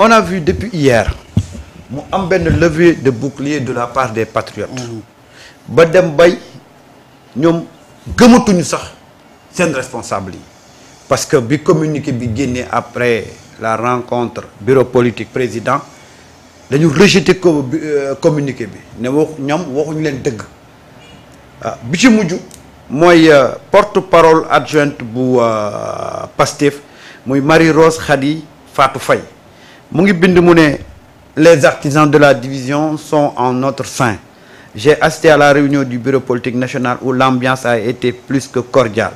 on a vu depuis hier mu am benn levée de bouclier de la part des patriotes. ba dem bay ñoom gëmatuñu sax seen responsable yi parce que bi communiqué bi génnee après la rencontre bureau politique président dañu rejeté communiqué bi ne ñoom waxuñu leen dëgg bi ci mujj mooy porte-parole adjointe bu Pastef muy Marie-Rose Khady Fatou Faye mu ngi bind mu ne les artisans de la division sont en notre sein. J'ai assisté à la réunion du bureau politique national où l'ambiance a été plus que cordiale.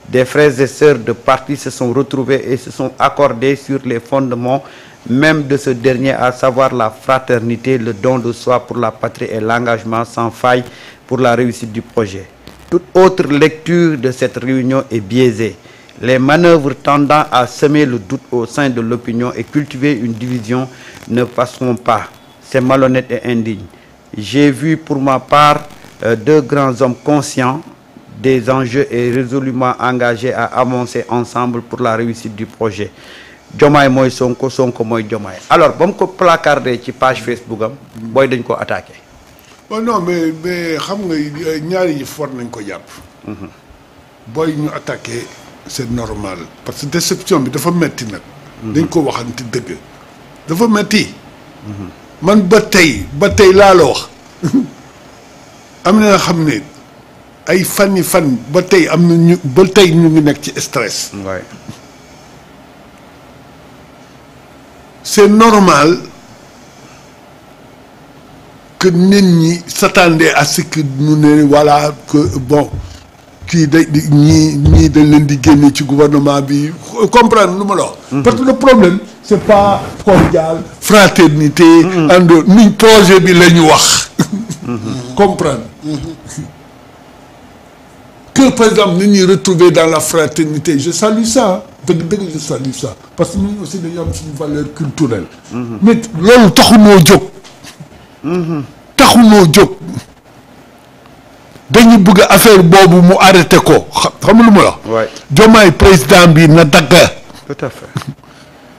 Des frères et sœurs de parti se sont retrouvés et se sont accordés sur les fondements même de ce dernier, à savoir la fraternité, le don de soi pour la patrie et l'engagement sans faille pour la réussite du projet. Toute autre lecture de cette réunion est biaisée. Les manœuvres tendant à semer le doute au sein de l'opinion et cultiver une division ne passeront pas. C'est malhonnête et indigne. J'ai vu pour ma part deux grands hommes conscients des enjeux et résolument engagés à avancer ensemble pour la réussite du projet. Diomaye mooy Sonko, Sonko mooy Diomaye. Alors ba mu ko placardé ci page Facebook am booy dañ ko attaqué. Oh non mais xam nga ñaari yi for nañ ko jàpp. booy ñu attaqué c'est normal parce que déception bi dafa metti nag. dañ ko waxante dëgg. dafa metti. man ba tey laa la wax am na nga xam ne ay fan ba tey am na ñu ngi nekk ci stress. Ouais. C'est normal que nit ñi s'attendaient à ce que ñu ne voilà que bon kii ñii dañ leen di génne ci gouvernement bi comprendre lu ma la wax. parce que le problème c'est pas cordial fraternité. ànd ni projet bi la ñu wax. comprendre. que par exemple nit ñi retrouver dans la fraternité je salue ça dëgg je salue ça parce que ñun aussi dañu am suñu valeur culturelle. mais loolu taxunoo jóg. dañu bëgg affaire boobu mu arrêté ko xam lu ma la. waay Diomaye président bi na dagga. tout à fait.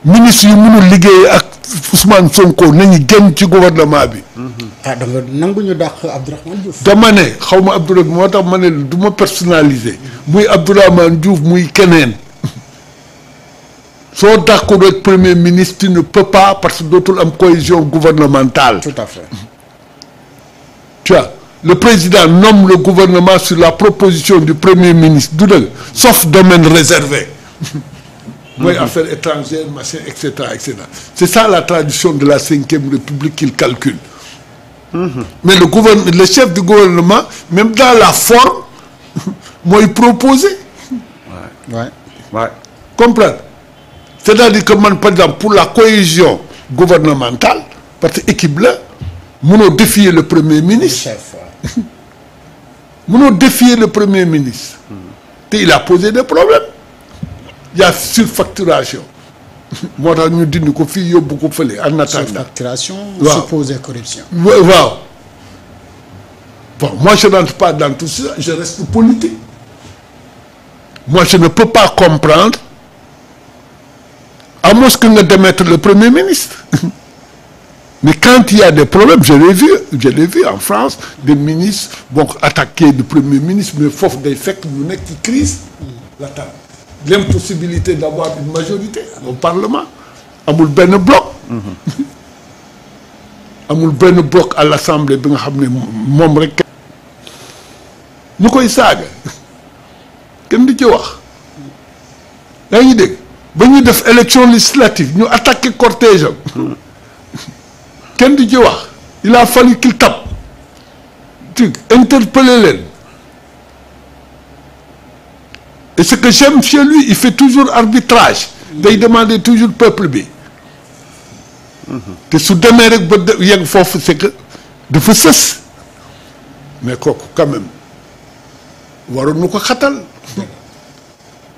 ministre yu mënul liggéey ak Ousmane Sonko nañu génn ci gouvernement bi. da nga nangu ñu dàq Abdourahmane Diouf. dama ne xaw ma Abdourahmane moo tax ma ne du ma personnalisé muy Abdourahmane Diouf muy keneen soo d'accord ak premier ministre tu ne peux pas parce que dootul am cohésion gouvernementale. tout à fait. Tu vois, le président nomme le gouvernement sur la proposition du premier ministre du dëgg sauf domaine réservé. mooy affaires étrangères machin et cetera. C'est ça la tradition de la Cinquième République qu'il calcule. Mais le chef du gouvernement même dans la forme mooy proposer. Ouais. Comprendre. C'est-à-dire que man par exemple pour la cohésion gouvernementale parce que équipe la mënoo défier le premier ministre. mënoo défier le premier ministre. te il a posé des problèmes. Il y a surfacturation. moo tax ñu dindi ko fii yóbbu ko fële en attendant. surfacturation. waaw supposée corruption. waaw. Bon, moi je n'entre pas dans tout ça, je reste politique. Moi je ne peux pas comprendre à moins que nga démettre le premier ministre. Mais quand il y a des problèmes, je l'ai vu en France, des ministres attaquer le premier ministre, mais foofu day fekk ñu nekk ci crise l'attaque. L'impossibilité d'avoir une majorité au Parlement. amul benn bloc. amul benn bloc à l'Assemblée bi nga xam ne moom rek. ñu koy saaga kenn di ci wax yaa ngi dégg ba ñuy def élection législative ñu attaqué cortège am kenn di ci wax il a fallu qu'il tape interpeller leen et ce que j'aime chez lui il fait toujours arbitrage day demander toujours peuple bi te su demee rek ba yegg foofu c'est que dafa sës mais kooku quand même waroon nu ko xatal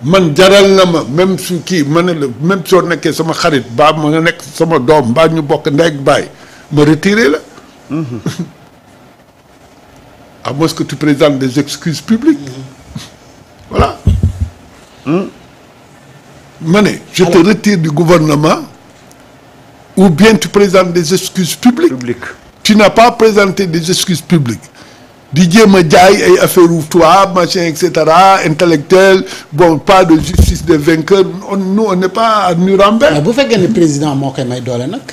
man jaral na ma même su kii ma ne la même soo nekkee sama xarit baa ma nga nekk sama doom mbaa ñu bokk ndey ak baay ma retiré la à moins que tu présentes des excuses publiques voilà ma ne je te retire du gouvernement ou bien tu présentes des excuses publiques. Tu n'as pas présenté des excuses publiques. di jéem a jaay ay affaire toi machin et cetera intellectuel bon pas de justice des vainqueurs nous on n'est pas à Nuremberg. mais bu fekkee ne président moo koy may doole nag.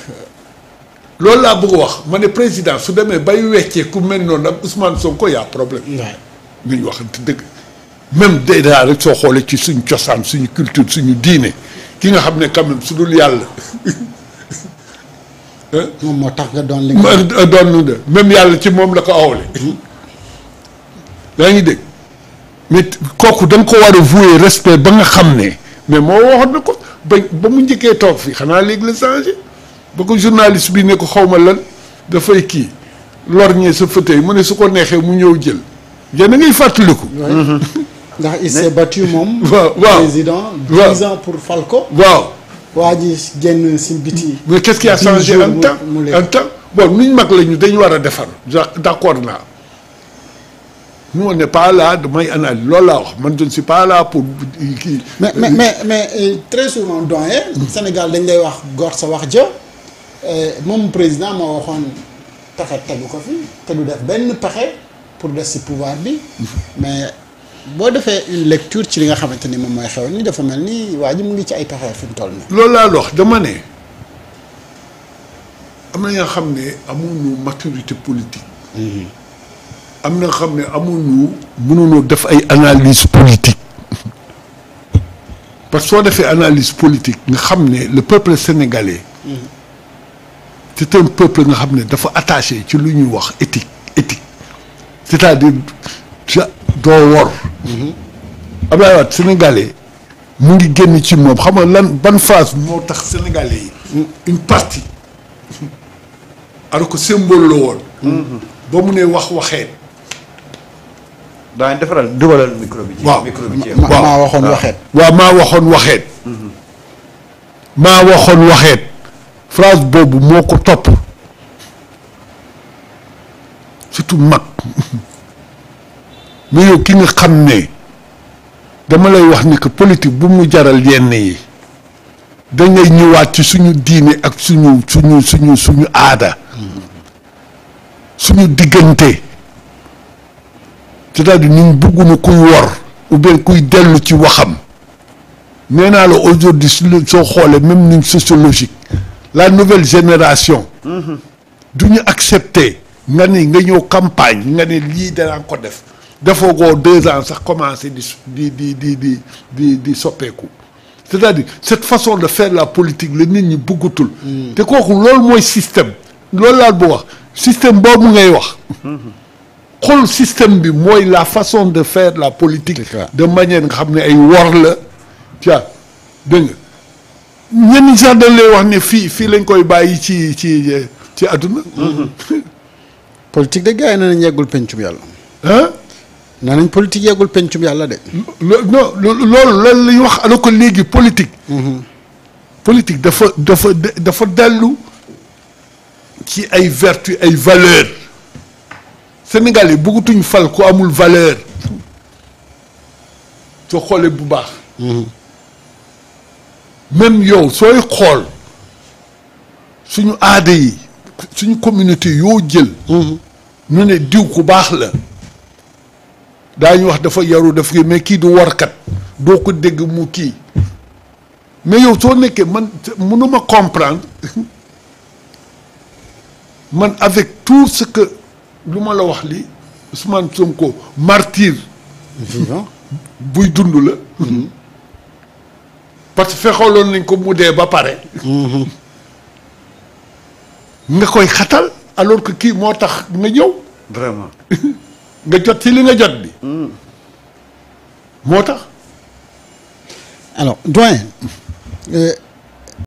loolu laa bëgg wax ma ne président su demee bay weccee ku mel noonu ak Ousmane Sonko y a problème. waaw ñu waxante dëgg. même déjà rek soo xoolee ci suñu cosaan suñu culture suñu diine ki nga xam ne quand même su dul yàlla. moom moo tax nga doon li doon de même yàlla ci moom la ko awle. yaa ngi dégg mais kooku da nga ko war a vouer respect ba nga xam ne mais moo waxoon na ko ba mu njëkkee toog fii xanaa léegi la changé ba ko journaliste bi ne ko xaw ma lan dafay kii lorñee sa fauteuil mu ne su ko neexee mu ñëw jël yéen a ngay fàttaliku. ndax il s'est battu moom. waaw président 10 ans pour fal ko. waaw. waa ji génn si biti. mais qu'est-ce qui a changé en temps bon nuñ mag la ñu dañu war a defar d'accord naa. nous on n'est pas là damay analyse loolu laa wax man je ne suis pas là pour kii. mais très souvent doyen. Sénégal dañ lay wax góor sa wax ja moom président moo waxoon pexe tegu ko fi te du def benn pexe pour des ci pouvoir bi mais boo defee une lecture ci li nga xamante ni moom mooy xew ni dafa mel ni waa ji mu ngi ci ay pexe fi mu toll nii. loolu laa wax dama ne am na nga xam ne amuñu maturité politique. am na nga xam ne mënuñu def ay analyse politique parce que soo defee analyse politique nga xam ne le peuple sénégalais c'est un peuple nga xam ne dafa attaché ci lu ñuy wax éthique c'est-à-dire doo wor. Abdoulaye Wade sénégalais mu ngi génn ci moom xam nga lan ban phase moo tax sénégalais yi une partie alors que symbole la woon. ba mu ne waxeet. daañu defaral dugalal micro bi. waaw micro bi ci maa waxoon waxeet. waaw maa waxoon waxeet. maa waxoon waxeet. phrase boobu moo ko topp surtout mag mais yow ki nga xam ne dama lay wax ni que politique bu mu jaral yenn yi dangay ñëwaat ci suñu diine ak suñu aada. suñu diggante. c'est-à-dire ñun bëgguñu kuy wor ou bien kuy dellu ci waxam nee naa la aujourd'hui soo xoolee même ñun sociologique la nouvelle génération du ñu accepter nga ñëw campagne nga ne lii danaa ko def defoo ko 2 ans sax commencé di soppeeku c'est-à-dire cette façon de faire la politique la nit ñi bëggatul te kooku loolu mooy système loolu laa bu wax système boobu ngay wax xool système bi mooy la façon de faire la politique de manière nga xam ne ay wor la tia dégg nga ñenn sax dañ lay wax ne fii lañ koy bàyyi ci àdduna politique de gars yi nee nañ yeggul pencum yàlla ah nee nañ politique yeggul pencum yàlla de non loolu lan lañ wax alors que léegi politique politique dafa dellu ci ay vertu ay valeur Sénégal yi bëggatuñ fal ku amul valeur soo xoolee bu baax. même yow sooy xool suñu aada yi suñu communauté yoo jël. ñu ne diw ku baax la daañu wax dafa yaru daf mais kii du warkat doo ko dégg mu kii mais yow soo nekkee man mënuma comprendre man avec tout ce que. lu ma la wax li Ousmane Sonko martyr buy dund la parce que fexooloon nañ ko mu dee ba pare nga koy xatal alors que kii moo tax nga ñëw vraiment nga jot ci li nga jot bi moo tax alors doyen